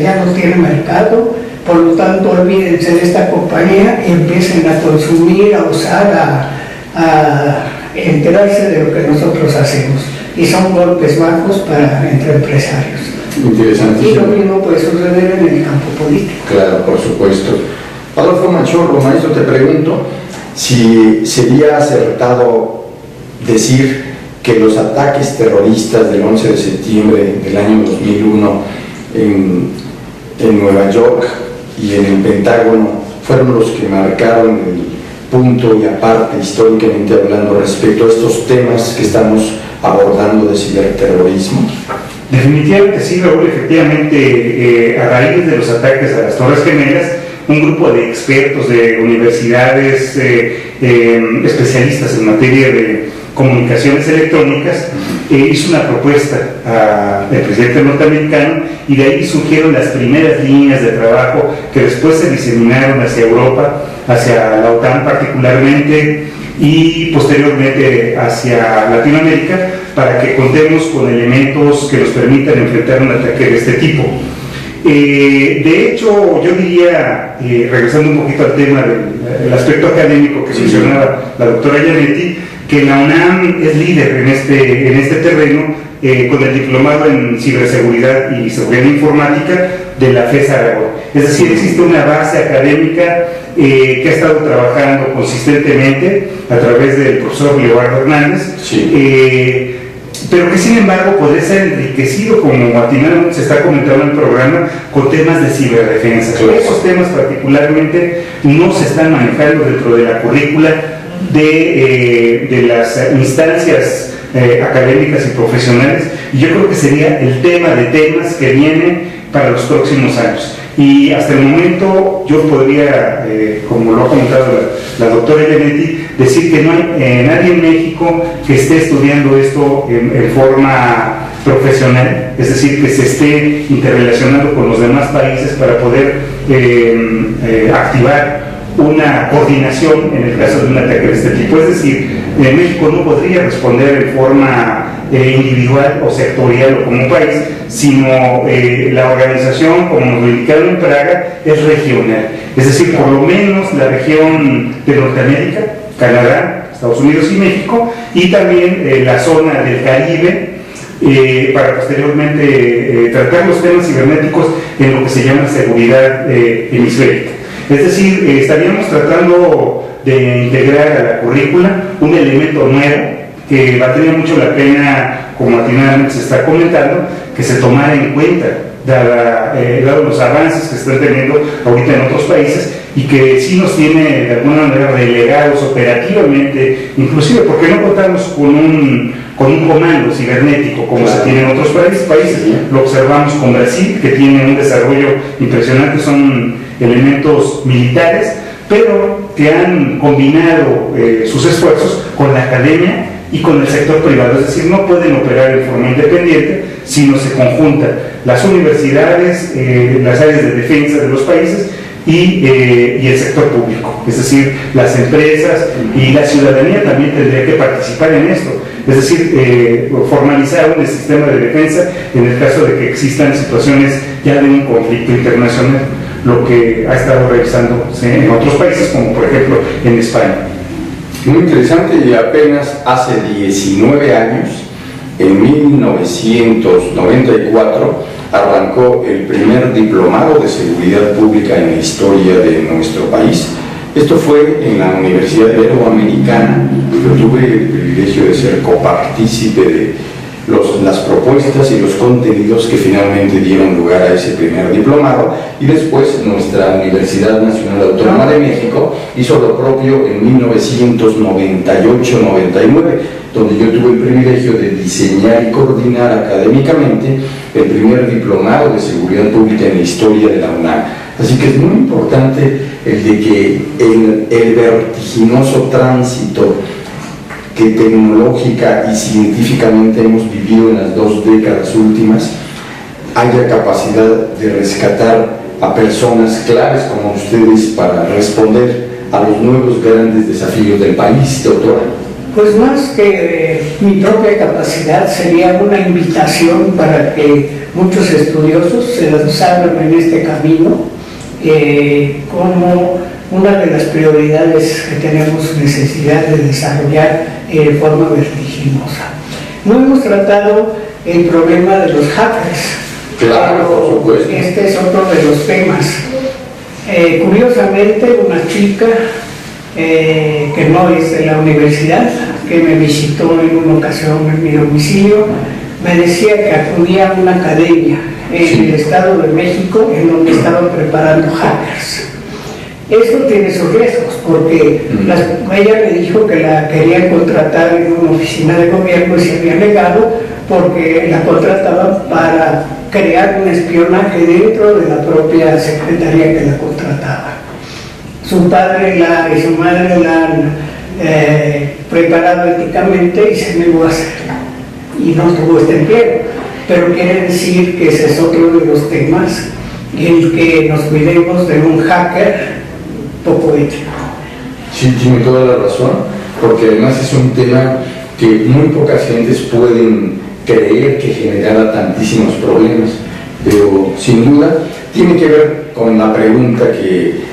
[SPEAKER 2] ya no tiene mercado, por lo tanto olvídense de esta compañía y empiecen a consumir, a usar, a enterarse de lo que nosotros hacemos. Y son golpes bajos entre empresarios.
[SPEAKER 1] Interesantísimo.
[SPEAKER 2] Y lo mismo puede suceder en el campo político.
[SPEAKER 1] Claro, por supuesto. Adolfo Machorro, maestro, te pregunto si sería acertado decir que los ataques terroristas del 11 de septiembre del año 2001 en Nueva York y en el Pentágono fueron los que marcaron el punto y aparte, históricamente hablando, respecto a estos temas que estamos abordando de ciberterrorismo.
[SPEAKER 3] Definitivamente sí, Raúl. Efectivamente, a raíz de los ataques a las Torres Gemelas, un grupo de expertos de universidades, especialistas en materia de comunicaciones electrónicas, hizo una propuesta al presidente norteamericano, y de ahí surgieron las primeras líneas de trabajo que después se diseminaron hacia Europa, hacia la OTAN particularmente, y posteriormente hacia Latinoamérica, para que contemos con elementos que nos permitan enfrentar un ataque de este tipo. De hecho, yo diría, regresando un poquito al tema del aspecto académico que mencionaba la doctora Gianetti, que la UNAM es líder en este terreno, con el diplomado en ciberseguridad y seguridad informática de la FES Aragón. Es decir, existe una base académica que ha estado trabajando consistentemente a través del profesor Leobardo Hernández, pero que sin embargo podría ser enriquecido, como atinadamente se está comentando en el programa, con temas de ciberdefensa. Esos temas particularmente no se están manejando dentro de la currícula de las instancias académicas y profesionales, y yo creo que sería el tema de temas que viene para los próximos años. Y hasta el momento yo podría, como lo ha comentado la doctora Gianetti, decir que no hay nadie en México que esté estudiando esto en forma profesional, es decir, que se esté interrelacionando con los demás países para poder activar una coordinación en el caso de un ataque de este tipo. Es decir, México no podría responder en forma individual o sectorial o como país, sino la organización, como nos lo indicaron en Praga, es regional. Es decir, por lo menos la región de Norteamérica, Canadá, Estados Unidos y México, y también la zona del Caribe, para posteriormente tratar los temas cibernéticos en lo que se llama seguridad hemisférica. Es decir, estaríamos tratando de integrar a la currícula un elemento nuevo que valdría mucho la pena, como atinadamente se está comentando, que se tomara en cuenta, dado los avances que están teniendo ahorita en otros países, y que sí nos tiene de alguna manera relegados operativamente, inclusive porque no contamos con un comando cibernético como se tiene en otros países. Lo observamos con Brasil, que tiene un desarrollo impresionante, son elementos militares, pero que han combinado sus esfuerzos con la academia y con el sector privado. Es decir, no pueden operar en forma independiente, sino se conjuntan las universidades, las áreas de defensa de los países y el sector público. Es decir, las empresas y la ciudadanía también tendría que participar en esto. Es decir, formalizar un sistema de defensa en el caso de que existan situaciones ya de un conflicto internacional, lo que ha estado realizándose en otros países, como por ejemplo en España.
[SPEAKER 1] Muy interesante, y apenas hace 19 años, en 1994, arrancó el primer diplomado de seguridad pública en la historia de nuestro país. Esto fue en la Universidad Iberoamericana. Yo tuve el privilegio de ser copartícipe de las propuestas y los contenidos que finalmente dieron lugar a ese primer diplomado, y después nuestra Universidad Nacional Autónoma de México hizo lo propio en 1998-99, donde yo tuve el privilegio de diseñar y coordinar académicamente el primer diplomado de seguridad pública en la historia de la UNAM. Así que es muy importante el de que el vertiginoso tránsito que tecnológica y científicamente hemos vivido en las 2 décadas últimas, haya capacidad de rescatar a personas claves como ustedes para responder a los nuevos grandes desafíos del país, doctora?
[SPEAKER 2] Pues más que mi propia capacidad, sería una invitación para que muchos estudiosos se lanzaran en este camino como una de las prioridades que tenemos necesidad de desarrollar de forma vertiginosa. No hemos tratado el problema de los hackers.
[SPEAKER 1] Claro, por supuesto.
[SPEAKER 2] Este es otro de los temas. Curiosamente, una chica que no es de la universidad, que me visitó en una ocasión en mi domicilio, me decía que acudía a una academia en el Estado de México en donde estaban preparando hackers. Esto tiene sus riesgos, porque ella me dijo que la querían contratar en una oficina de gobierno y se había negado porque la contrataban para crear un espionaje dentro de la propia secretaría que la contrataba. Su padre y su madre la han preparado éticamente y se negó a hacerlo y no tuvo este empleo. Pero quiere decir que ese es otro de los temas, el que nos cuidemos de un hacker poco ético.
[SPEAKER 1] Sí, tiene toda la razón, porque además es un tema que muy pocas gentes pueden creer que generara tantísimos problemas, pero sin duda tiene que ver con la pregunta que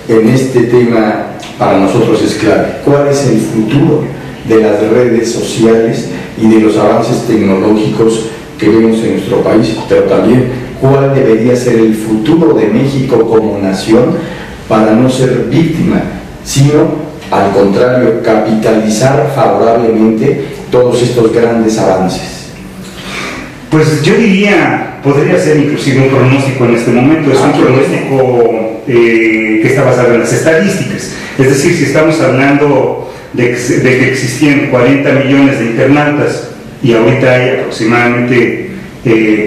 [SPEAKER 1] en este tema para nosotros es clave: ¿cuál es el futuro de las redes sociales y de los avances tecnológicos que vemos en nuestro país? Pero también, ¿cuál debería ser el futuro de México como nación para no ser víctima, sino, al contrario, capitalizar favorablemente todos estos grandes avances?
[SPEAKER 3] Pues yo diría, podría ser inclusive un pronóstico en este momento. Es un pronóstico que está basado en las estadísticas. Es decir, si estamos hablando de que existían 40 millones de internautas y ahorita hay aproximadamente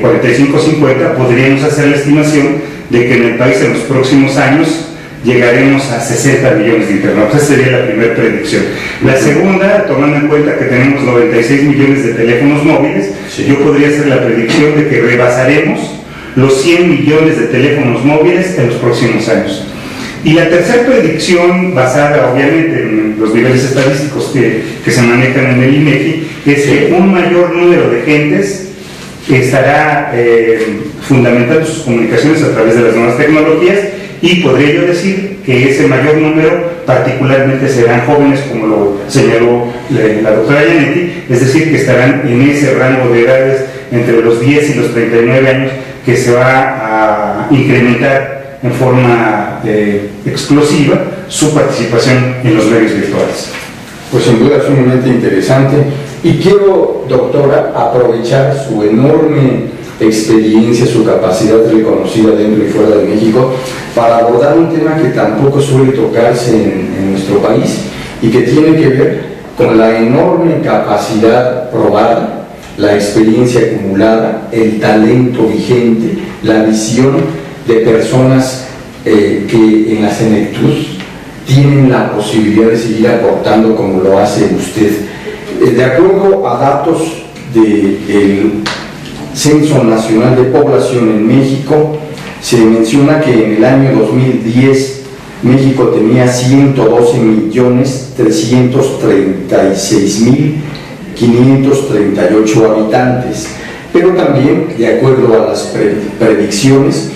[SPEAKER 3] 45 o 50, podríamos hacer la estimación de que en el país en los próximos años llegaremos a 60 millones de internautas. Esa sería la primera predicción. La segunda, tomando en cuenta que tenemos 96 millones de teléfonos móviles, yo podría hacer la predicción de que rebasaremos los 100 millones de teléfonos móviles en los próximos años. Y la tercera predicción, basada obviamente en los niveles estadísticos que se manejan en el INEGI, es que un mayor número de gentes estará fundamentando sus comunicaciones a través de las nuevas tecnologías, y podría yo decir que ese mayor número particularmente serán jóvenes, como lo señaló la doctora Gianetti, es decir, que estarán en ese rango de edades entre los 10 y los 39 años, que se va a incrementar en forma explosiva su participación en los medios virtuales.
[SPEAKER 1] Pues sin duda es sumamente interesante, y quiero, doctora, aprovechar su enorme experiencia, su capacidad reconocida dentro y fuera de México, para abordar un tema que tampoco suele tocarse en nuestro país y que tiene que ver con la enorme capacidad probada, la experiencia acumulada, el talento vigente, la visión de personas que en la senectud tienen la posibilidad de seguir aportando como lo hace usted. De acuerdo a datos del Censo Nacional de Población en México, se menciona que en el año 2010 México tenía 112.336.538 habitantes, pero también, de acuerdo a las predicciones,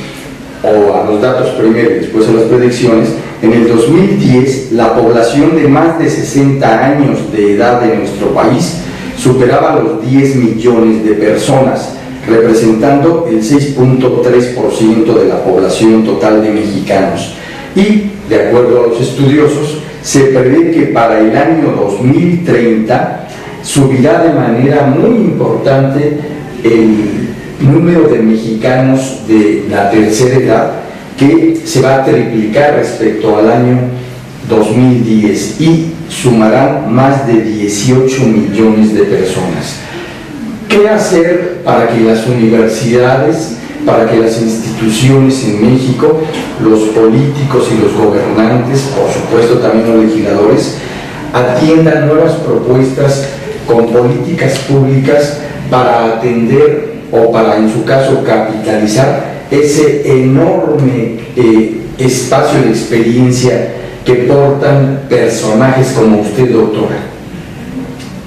[SPEAKER 1] o a los datos primero y después a las predicciones, en el 2010 la población de más de 60 años de edad de nuestro país superaba los 10 millones de personas, representando el 6.3% de la población total de mexicanos. Y, de acuerdo a los estudiosos, se prevé que para el año 2030 subirá de manera muy importante el número de mexicanos de la tercera edad, que se va a triplicar respecto al año 2010 y sumarán más de 18 millones de personas. ¿Qué hacer para que las universidades, para que las instituciones en México, los políticos y los gobernantes, por supuesto también los legisladores, atiendan nuevas propuestas con políticas públicas para atender o para, en su caso, capitalizar ese enorme espacio de experiencia que portan personajes como usted, doctora?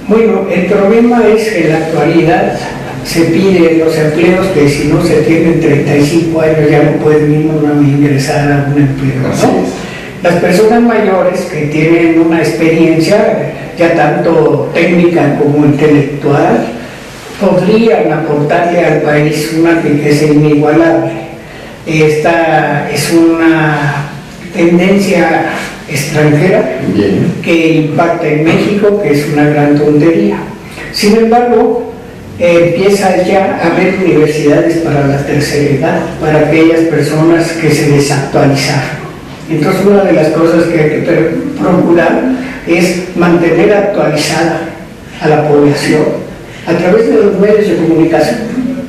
[SPEAKER 2] Bueno, el problema es que en la actualidad se pide los empleos que si no se tienen 35 años ya no pueden ingresar a un empleo, ¿no?
[SPEAKER 1] Así es.
[SPEAKER 2] Las personas mayores que tienen una experiencia ya tanto técnica como intelectual podrían aportarle al país una riqueza inigualable. Esta es una tendencia extranjera que impacta en México, que es una gran tontería. Sin embargo, empieza ya a haber universidades para la tercera edad, para aquellas personas que se desactualizaron. Entonces, una de las cosas que hay que procurar es mantener actualizada a la población a través de los medios de comunicación,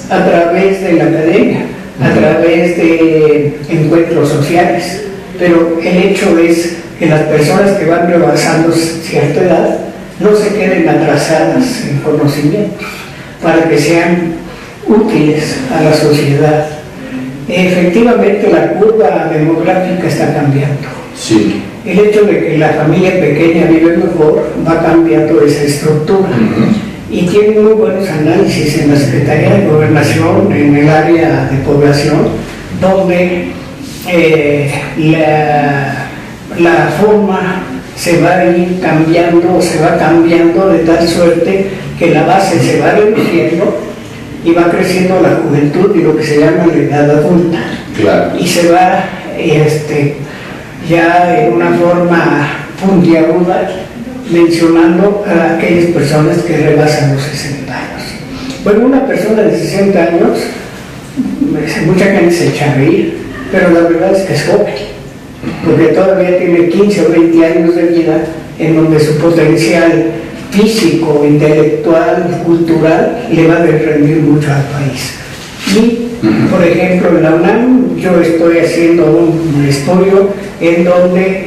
[SPEAKER 2] a través de la academia, a través de encuentros sociales. Pero el hecho es que las personas que van rebasando cierta edad no se queden atrasadas en conocimientos, para que sean útiles a la sociedad. Efectivamente, la curva demográfica está cambiando.
[SPEAKER 1] Sí.
[SPEAKER 2] El hecho de que la familia pequeña vive mejor va cambiando esa estructura. Y tiene muy buenos análisis en la Secretaría de Gobernación, en el área de población, donde la forma se va a ir cambiando, se va cambiando de tal suerte que la base se va reduciendo y va creciendo la juventud y lo que se llama la edad adulta.
[SPEAKER 1] Claro. Y
[SPEAKER 2] se va ya en una forma puntiaguda mencionando a aquellas personas que rebasan los 60 años. Bueno, una persona de 60 años, mucha gente se echa a reír, pero la verdad es que es joven, porque todavía tiene 15 o 20 años de vida en donde su potencial físico, intelectual, cultural le va a rendir mucho al país. Y, por ejemplo, en la UNAM yo estoy haciendo un estudio en donde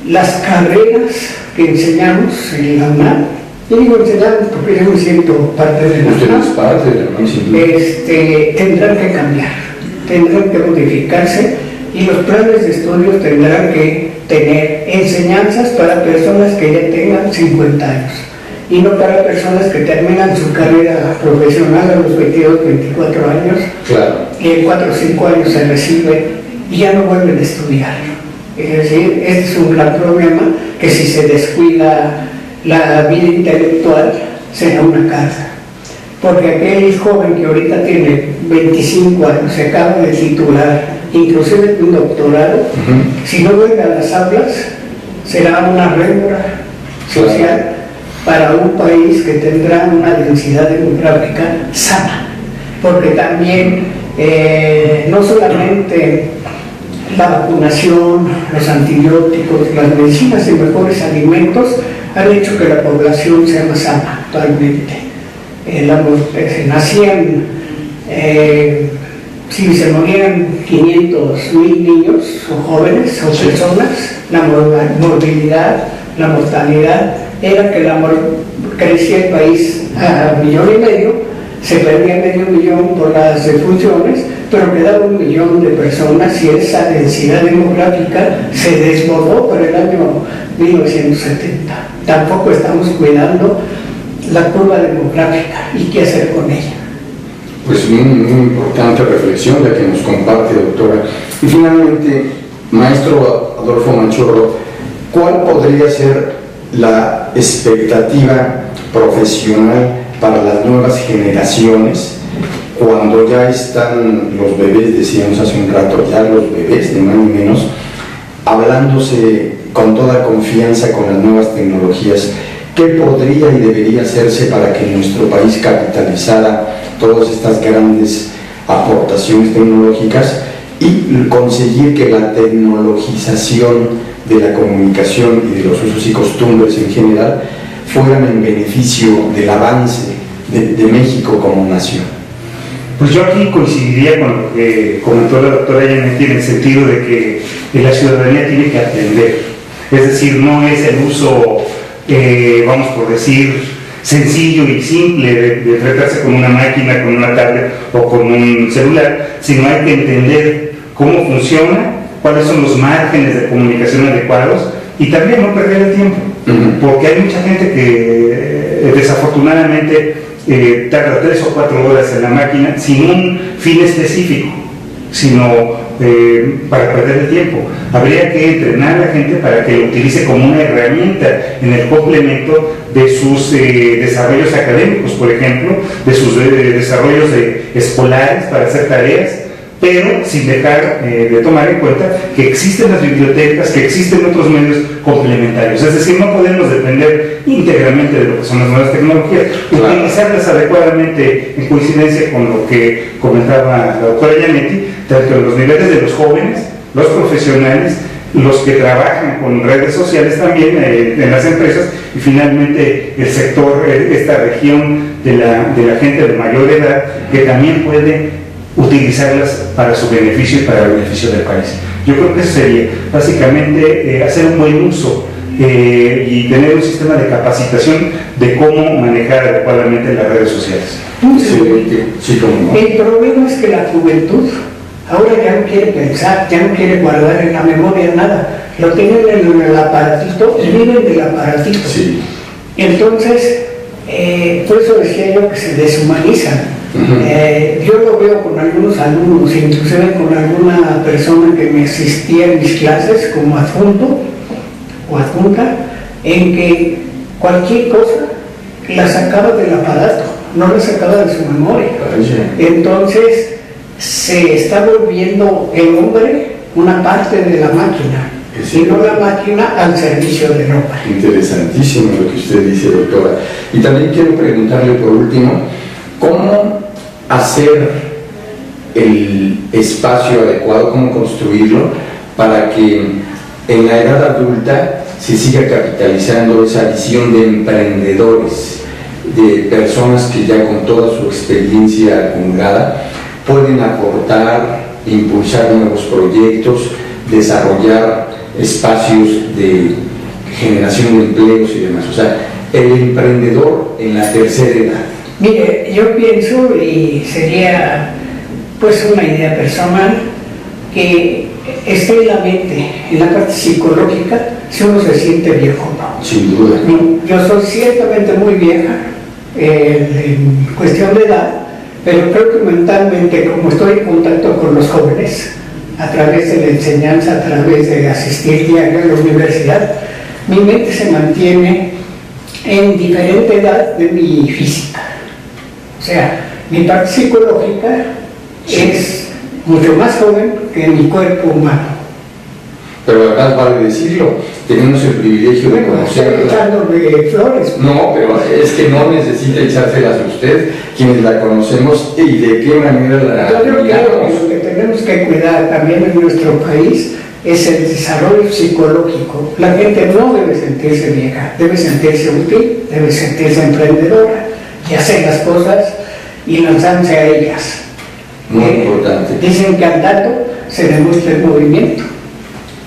[SPEAKER 2] las carreras que enseñamos en la UNAM, y digo enseñamos porque yo me siento parte de la UNAM, tendrán que cambiar, tendrán que modificarse, y los planes de estudios tendrán que tener enseñanzas para personas que ya tengan 50 años y no para personas que terminan su carrera profesional a los 22, 24 años.
[SPEAKER 1] Claro.
[SPEAKER 2] Y en 4 o 5 años se reciben y ya no vuelven a estudiar. Es decir, este es un gran problema, que si se descuida la vida intelectual será una carga. Porque aquel joven que ahorita tiene 25 años, se acaba de titular, inclusive un doctorado, si no vuelve a las aulas, será una rémora social para un país que tendrá una densidad demográfica sana. Porque también no solamente la vacunación, los antibióticos, las medicinas y mejores alimentos han hecho que la población sea más sana actualmente. Nacían, si se morían 500,000 niños o jóvenes o personas, la morbilidad, la mortalidad era que crecía el país a 1,5 millones, se perdía 500,000 por las defunciones, pero quedaba 1,000,000 de personas y esa densidad demográfica se desbordó por el año 1970. Tampoco estamos cuidando la curva demográfica y qué hacer con ella.
[SPEAKER 1] Pues muy importante reflexión la que nos comparte, doctora. Y finalmente, maestro Adolfo Machorro, ¿cuál podría ser la expectativa profesional para las nuevas generaciones cuando ya están los bebés, decíamos hace un rato, ya los bebés, ni más ni menos, hablándose con toda confianza con las nuevas tecnologías? ¿Qué podría y debería hacerse para que nuestro país capitalizara todas estas grandes aportaciones tecnológicas y conseguir que la tecnologización de la comunicación y de los usos y costumbres en general fueran en beneficio del avance de México como nación?
[SPEAKER 3] Pues yo aquí coincidiría con lo que comentó la doctora Yanetti, en el sentido de que la ciudadanía tiene que aprender. Es decir, no es el uso vamos por decir, sencillo y simple de tratarse con una máquina, con una tablet o con un celular, sino hay que entender cómo funciona, cuáles son los márgenes de comunicación adecuados y también no perder el tiempo, porque hay mucha gente que desafortunadamente tarda 3 o 4 horas en la máquina sin un fin específico, sino para perder el tiempo. Habría que entrenar a la gente para que lo utilice como una herramienta en el complemento de sus desarrollos académicos, por ejemplo, de sus desarrollos escolares para hacer tareas, pero sin dejar de tomar en cuenta que existen las bibliotecas, que existen otros medios complementarios. Es decir, no podemos depender íntegramente de lo que son las nuevas tecnologías, claro, utilizarlas adecuadamente en coincidencia con lo que comentaba la doctora Gianetti, tanto en los niveles de los jóvenes, los profesionales, los que trabajan con redes sociales también en las empresas y finalmente el sector, esta región de la gente de mayor edad que también puede utilizarlas para su beneficio y para el beneficio del país. Yo creo que eso sería básicamente hacer un buen uso y tener un sistema de capacitación de cómo manejar adecuadamente las redes sociales.
[SPEAKER 2] El problema es que la juventud ahora ya no quiere pensar, ya no quiere guardar en la memoria nada, lo tienen en el aparatito y viven del aparatito. Sí. Entonces, por eso decía yo que se deshumanizan. Yo lo veo con algunos alumnos, inclusive con alguna persona que me asistía en mis clases como adjunto o adjunta, en que cualquier cosa la sacaba del aparato, no la sacaba de su memoria. Entonces se está volviendo el hombre una parte de la máquina, y no la máquina al servicio del hombre.
[SPEAKER 1] Interesantísimo lo que usted dice, doctora. Y también quiero preguntarle por último, ¿cómo hacer el espacio adecuado, cómo construirlo para que en la edad adulta se siga capitalizando esa visión de emprendedores, de personas que ya con toda su experiencia acumulada pueden aportar, impulsar nuevos proyectos, desarrollar espacios de generación de empleos y demás? O sea, el emprendedor en la tercera edad.
[SPEAKER 2] Mire, yo pienso, y sería pues una idea personal, que esté en la mente, en la parte psicológica, si uno se siente viejo, ¿no?
[SPEAKER 1] Sin duda.
[SPEAKER 2] Yo soy ciertamente muy vieja en cuestión de edad, pero creo que mentalmente, como estoy en contacto con los jóvenes, a través de la enseñanza, a través de asistir diario a la universidad, mi mente se mantiene en diferente edad de mi física. O sea, mi parte psicológica es mucho más joven que mi cuerpo humano.
[SPEAKER 1] Pero además vale decirlo, tenemos el privilegio de conocerla.
[SPEAKER 2] Echándole flores.
[SPEAKER 1] No, pero es que no necesita echárselas a usted, quienes la conocemos y de qué manera la
[SPEAKER 2] Yo creo que lo que tenemos que cuidar también en nuestro país es el desarrollo psicológico. La gente no debe sentirse vieja, debe sentirse útil, debe sentirse emprendedora y hacer las cosas y lanzarse a ellas.
[SPEAKER 1] Muy importante.
[SPEAKER 2] Dicen que andando se demuestra el movimiento.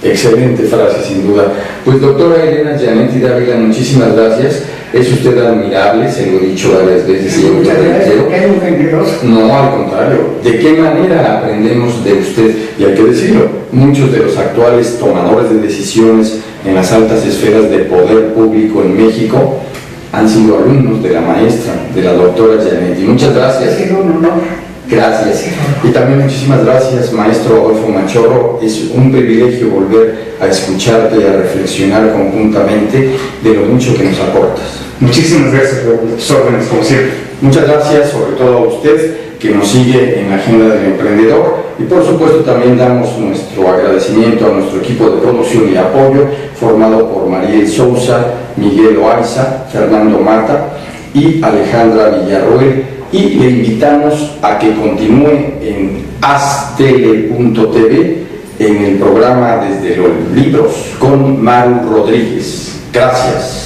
[SPEAKER 1] Excelente frase, sin duda. Pues doctora Elena Gianetti Dávila, muchísimas gracias. Es usted admirable, se lo he dicho varias veces y
[SPEAKER 2] muchas gracias, porque es muy generoso.
[SPEAKER 1] No, al contrario. ¿De qué manera aprendemos de usted? Y hay que decirlo, muchos de los actuales tomadores de decisiones en las altas esferas de poder público en México han sido alumnos de la maestra, de la doctora Gianetti. Muchas gracias.
[SPEAKER 2] Ha sido un honor.
[SPEAKER 1] Gracias. Y también muchísimas gracias, maestro Adolfo Machorro. Es un privilegio volver a escucharte y a reflexionar conjuntamente de lo mucho que nos aportas.
[SPEAKER 3] Muchísimas gracias por tus órdenes, como siempre.
[SPEAKER 1] Muchas gracias, sobre todo a usted, que nos sigue en la agenda del emprendedor. Y por supuesto también damos nuestro agradecimiento a nuestro equipo de producción y apoyo, formado por Mariel Sousa, Miguel Oaiza, Fernando Mata y Alejandra Villarroel. Y le invitamos a que continúe en astele.tv en el programa Desde los Libros con Maru Rodríguez. Gracias.